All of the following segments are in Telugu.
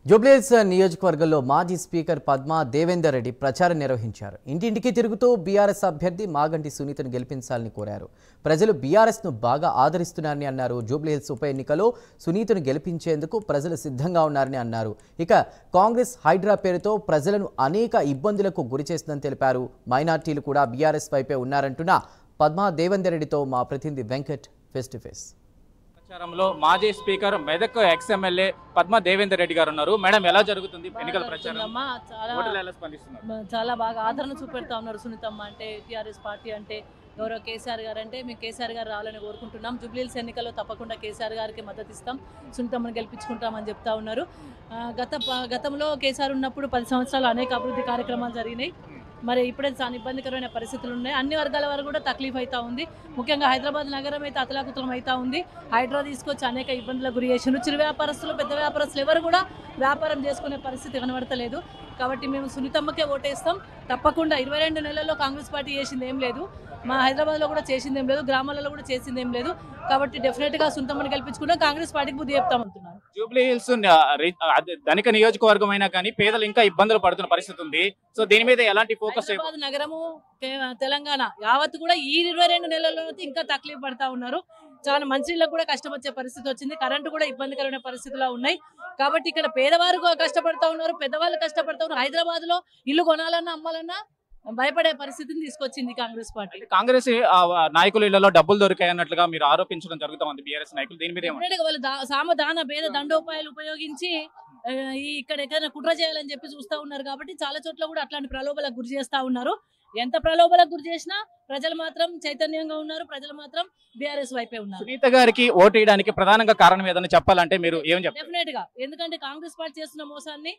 జూబ్లీహిల్స్ నియోజకవర్గంలో మాజీ స్పీకర్ పద్మా దేవేందర్ రెడ్డి ప్రచారం నిర్వహించారు. ఇంటింటికి తిరుగుతూ బీఆర్ఎస్ అభ్యర్థి మాగంటి సునీతను గెలిపించాలని కోరారు. ప్రజలు బీఆర్ఎస్ను బాగా ఆదరిస్తున్నారని అన్నారు. జూబ్లీహిల్స్ ఉప ఎన్నికలో సునీతను గెలిపించేందుకు ప్రజలు సిద్ధంగా ఉన్నారని అన్నారు. ఇక కాంగ్రెస్ హైడ్రా పేరుతో ప్రజలను అనేక ఇబ్బందులకు గురిచేస్తుందని తెలిపారు. మైనార్టీలు కూడా బీఆర్ఎస్ వైపే ఉన్నారంటున్న పద్మా దేవేందర్ రెడ్డితో మా ప్రతినిధి వెంకట్ ఫేస్ టు ఫేస్. ప్రచారంలో మాజీ speaker Medak ex MLA Padma Devender Reddy గారు ఉన్నారు. మేడం, ఎలా జరుగుతుంది ఎన్నికల ప్రచారం? చాలా బాగా ఆదరణ చూపెడతా ఉన్నారు. సునీతమ్మ అంటే, టీఆర్ఎస్ పార్టీ అంటే, గౌరవ కేసీఆర్ గారు అంటే మేము కేసీఆర్ గారు రావాలని కోరుకుంటున్నాం. జూబ్లీహిల్స్ ఎన్నికల్లో తప్పకుండా కేసీఆర్ గారికి మద్దతు ఇస్తాం, సునీతమ్మని గెలిపించుకుంటామని చెప్తా ఉన్నారు. గతంలో కేసీఆర్ ఉన్నప్పుడు 10 సంవత్సరాలు అనేక అభివృద్ధి కార్యక్రమాలు జరిగినాయి. మరి ఇప్పుడే చాలా ఇబ్బందికరమైన పరిస్థితులు ఉన్నాయి. అన్ని వర్గాల వారు కూడా తక్లీఫ్ అవుతా ఉంది. ముఖ్యంగా హైదరాబాద్ నగరం అయితే అతలాకుతలం అవుతా ఉంది. హైడ్రా తీసుకొచ్చి అనేక ఇబ్బందులకు గురి చేసిండ్రు. చిరు వ్యాపారస్తులు, పెద్ద వ్యాపారస్తులు ఎవరు కూడా వ్యాపారం చేసుకునే పరిస్థితి కనబడతలేదు. కాబట్టి మేము సునీతమ్మకే ఓటేస్తాం. తప్పకుండా 22 నెలల్లో కాంగ్రెస్ పార్టీ చేసింది ఏం లేదు, మా హైదరాబాద్లో కూడా చేసింది ఏం లేదు, గ్రామాలలో కూడా చేసింది ఏం లేదు. కాబట్టి డెఫినెట్గా సునీతమ్మని గెలిపించుకుంటాం, కాంగ్రెస్ పార్టీకి బుద్ధి చెప్తామంటున్నారు. జూబ్లీహిల్స్ ధనిక నియోజకవర్గం అయినా కానీ పేదలు ఇంకా ఇబ్బందులు పడుతున్న పరిస్థితి ఉంది. సో దీని మీద ఎలాంటి ఫోకస్? హైదరాబాద్ నగరము, తెలంగాణ యావత్ కూడా ఈ 22 నెలల్లో ఇంకా తక్లీఫ్ పడతా ఉన్నారు. చాలా మంచిళ్ళకు కూడా కష్టం వచ్చే పరిస్థితి వచ్చింది. కరెంటు కూడా ఇబ్బందికరమైన పరిస్థితులు ఉన్నాయి. కాబట్టి ఇక్కడ పేదవారు కష్టపడతా ఉన్నారు, పెద్దవాళ్ళు కష్టపడతా ఉన్నారు. హైదరాబాద్ లో ఇల్లు కొనాలన్నా అమ్మాలన్నా భయపడే పరిస్థితిని తీసుకొచ్చింది కాంగ్రెస్ పార్టీ. కాంగ్రెస్ నాయకుల ఇళ్లలో డబ్బులు దొరికాయన్నట్లుగా మీరు ఆరోపించడం జరుగుతుంది. బీఆర్ఎస్ నాయకులు దీని మీద వాళ్ళు సామదాన భేద దండోపాయాలు ఉపయోగించి ఇక్కడ ఎక్కడైనా కుట్ర చేయాలని చెప్పి చూస్తా ఉన్నారు. కాబట్టి చాలా చోట్ల కూడా అట్లాంటి ప్రలోభాలకు గురి చేస్తా ఉన్నారు. ఎంత ప్రలోభాలకు గురి చేసినా ప్రజలు మాత్రం చైతన్యంగా ఉన్నారు. ప్రజలు మాత్రం బీఆర్ఎస్ వైపే ఉన్నారు. సునీత గారికి ఓటు వేయడానికి ప్రధానంగా కారణం ఏదైనా చెప్పాలంటే మీరు ఏం చెప్తారు? డెఫినెట్ గా, ఎందుకంటే కాంగ్రెస్ పార్టీ చేస్తున్న మోసాన్ని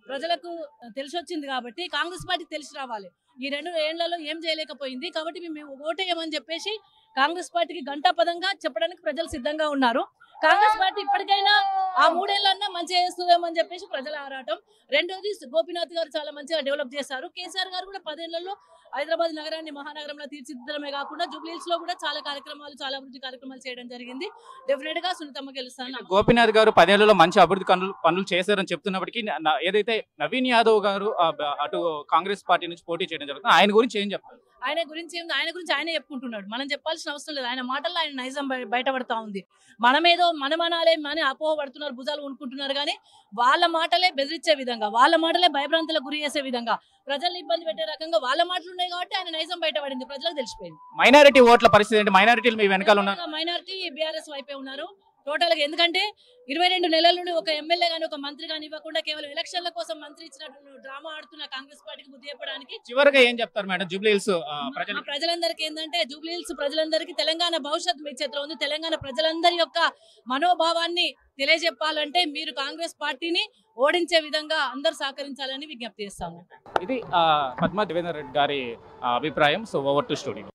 ప్రజలకు తెలిసి వచ్చింది. కాబట్టి కాంగ్రెస్ పార్టీ తెలిసి రావాలి. ఈ 2 ఏళ్లలో ఏం చేయలేకపోయింది. కాబట్టి మేము ఓటేయమని చెప్పేసి కాంగ్రెస్ పార్టీకి గంటాపదంగా చెప్పడానికి ప్రజలు సిద్ధంగా ఉన్నారు. కాంగ్రెస్ పార్టీ ఇప్పటికైనా ఆ 3 ఏళ్ళన్నా మంచిగా చేస్తుందేమని చెప్పేసి ప్రజల ఆరాటం. రెండోది, గోపీనాథ్ గారు చాలా మంచిగా డెవలప్ చేశారు. కేసీఆర్ గారు కూడా 10 ఏళ్లలో హైదరాబాద్ నగరాన్ని మహానగరంలో తీర్చిదిద్దడమే కాకుండా జూబ్లీహిల్స్ లో కూడా చాలా అభివృద్ధి కార్యక్రమాలు చేయడం జరిగింది. డెఫినెట్ గా సునీతమ్మ గెలుస్తాను. గోపీనాథ్ గారు 10 ఏళ్లలో మంచి అభివృద్ధి పనులు చేశారని చెప్తున్నప్పటికీ ఏదైతే నవీన్ యాదవ్ గారు అటు కాంగ్రెస్ పార్టీ నుంచి పోటీ చేయడం జరుగుతుంది, ఆయన గురించి ఏం చెప్తారు? ఆయన గురించి ఆయనే చెప్పుకుంటున్నాడు. మనం చెప్పాల్సిన అవసరం లేదు. ఆయన మాటల్లో ఆయన నైజం బయటపడతా ఉంది. మనమేదో మనమనాలే అని అపోహ పడుతున్నారు, భుజాలు కొనుక్కుంటున్నారు. కానీ వాళ్ళ మాటలే బెదిరించే విధంగా, వాళ్ళ మాటలే భయభ్రాంతులకు గురి చేసే విధంగా, ప్రజల్ని ఇబ్బంది పెట్టే రకంగా వాళ్ళ మాటలు ఉన్నాయి. కాబట్టి ఆయన నైజం బయటపడింది, ప్రజలకు తెలిసిపోయింది. మైనారిటీ ఓట్ల పరిస్థితి ఏంటి? మైనారిటీలు మీ వెనకాల ఉన్నారు. మైనారిటీ బీఆర్ఎస్ వైపే ఉన్నారు టోటల్ గా. ఎందుకంటే 22 నెలల నుండి ఒక ఎమ్మెల్యే గానీ ఒక మంత్రి గానీ ఇవ్వకుండా కేవలం ఎలక్షన్ల కోసం మంత్రి ఇచ్చినట్టు డ్రామా ఆడుతున్న కాంగ్రెస్ పార్టీకి బుద్ధి చెప్పడానికి చివరిగా ఏం చెప్తారు మేడం? జూబ్లీహిల్స్ ప్రజలందరికీ ఏంటంటే, జూబ్లీహిల్స్ ప్రజలందరికీ తెలంగాణ భవిష్యత్తు మీ చేతిలో ఉంది. తెలంగాణ ప్రజలందరి యొక్క మనోభావాన్ని తెలియజెప్పాలంటే మీరు కాంగ్రెస్ పార్టీని ఓడించే విధంగా అందరూ సహకరించాలని విజ్ఞప్తి చేస్తాము. ఇది పద్మా దేవేందర్ రెడ్డి గారి అభిప్రాయం. So over to studio.